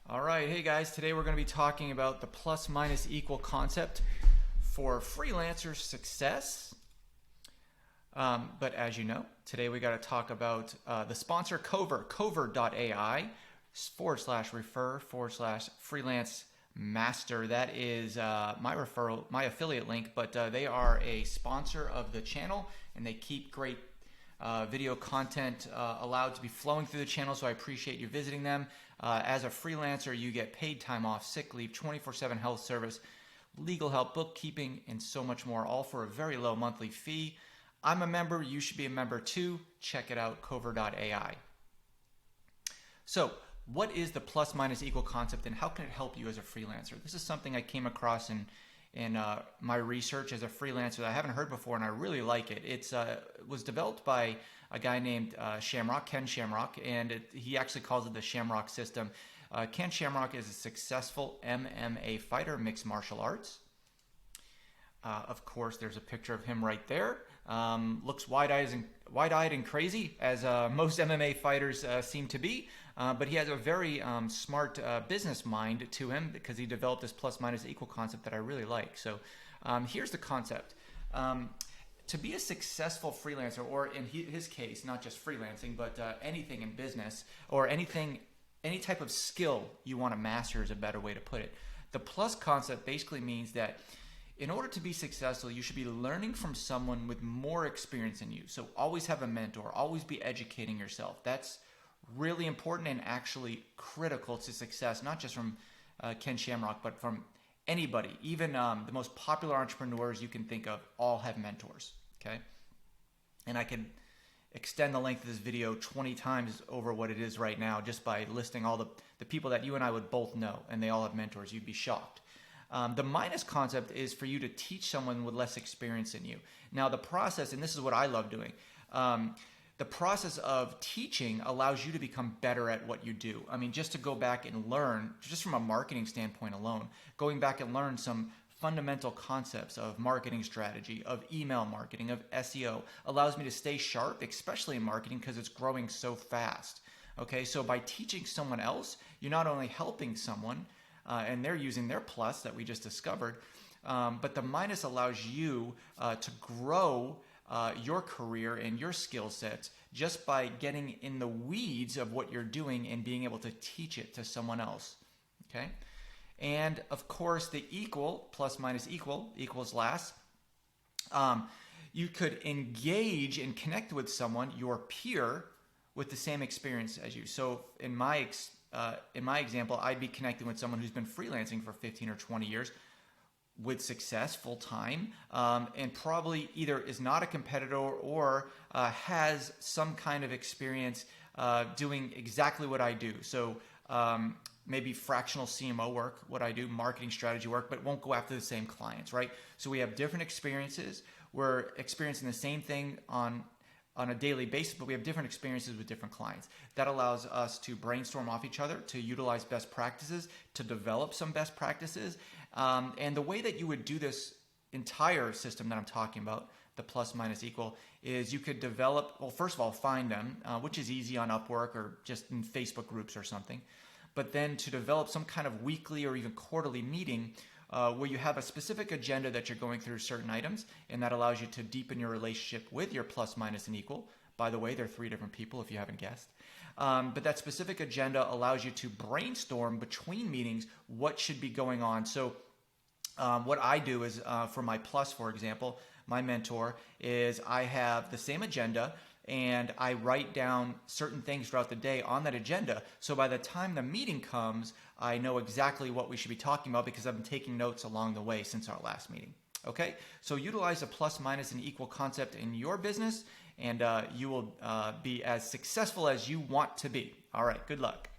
All right, hey guys, today we're going to be talking about the plus minus equal concept for Freelancer Success. But as you know, today we got to talk about the sponsor cover.ai /refer/freelance master. That is my affiliate link, but they are a sponsor of the channel and they keep great video content allowed to be flowing through the channel, so I appreciate you visiting them. As a freelancer, you get paid time off, sick leave, 24/7 health service, legal help, bookkeeping, and so much more, all for a very low monthly fee. I'm a member. You should be a member too. Check it out, cover.ai. So what is the plus minus equal concept and how can it help you as a freelancer? This is something I came across in my research as a freelancer that I haven't heard before, and I really like it. It was developed by a guy named Ken Shamrock, and he actually calls it the Shamrock system. Ken Shamrock is a successful MMA fighter, mixed martial arts. Of course, there's a picture of him right there. Looks wide-eyed and crazy, as most MMA fighters seem to be. But he has a very smart business mind to him because he developed this plus minus equal concept that I really like. So here's the concept. To be a successful freelancer, or in his case, not just freelancing, but anything in business or any type of skill you want to master is a better way to put it. The plus concept basically means that in order to be successful, you should be learning from someone with more experience than you. So always have a mentor, always be educating yourself. That's really important and actually critical to success, not just from Ken Shamrock, but from anybody. Even the most popular entrepreneurs you can think of all have mentors, okay? And I can extend the length of this video 20 times over what it is right now just by listing all the people that you and I would both know, and they all have mentors. You'd be shocked. The minus concept is for you to teach someone with less experience than you. Now the process, and this is what I love doing, the process of teaching allows you to become better at what you do. I mean, just to go back and learn, just from a marketing standpoint alone, going back and learn some fundamental concepts of marketing strategy, of email marketing, of SEO, allows me to stay sharp, especially in marketing because it's growing so fast. Okay, so by teaching someone else, you're not only helping someone, and they're using their plus that we just discovered, but the minus allows you to grow your career and your skill sets just by getting in the weeds of what you're doing and being able to teach it to someone else. Okay, and of course the equal, plus minus equal, equals last. You could engage and connect with someone, your peer, with the same experience as you. So in my example, I'd be connecting with someone who's been freelancing for 15 or 20 years with success full-time, and probably either is not a competitor or has some kind of experience doing exactly what I do. So maybe fractional CMO work, what I do, marketing strategy work, but won't go after the same clients, right? So we have different experiences. We're experiencing the same thing on a daily basis, but we have different experiences with different clients. That allows us to brainstorm off each other, to utilize best practices, to develop some best practices. And the way that you would do this entire system that I'm talking about, the plus minus equal, is you could develop, well, first of all, find them, which is easy on Upwork or just in Facebook groups or something. But then to develop some kind of weekly or even quarterly meeting where you have a specific agenda that you're going through certain items, and that allows you to deepen your relationship with your plus, minus, and equal. By the way, they're 3 different people if you haven't guessed. But that specific agenda allows you to brainstorm between meetings what should be going on. So what I do is, for my plus, for example, my mentor, is I have the same agenda and I write down certain things throughout the day on that agenda. So by the time the meeting comes, I know exactly what we should be talking about because I've been taking notes along the way since our last meeting. Okay, so utilize a plus, minus, and equal concept in your business, and you will be as successful as you want to be. All right, good luck.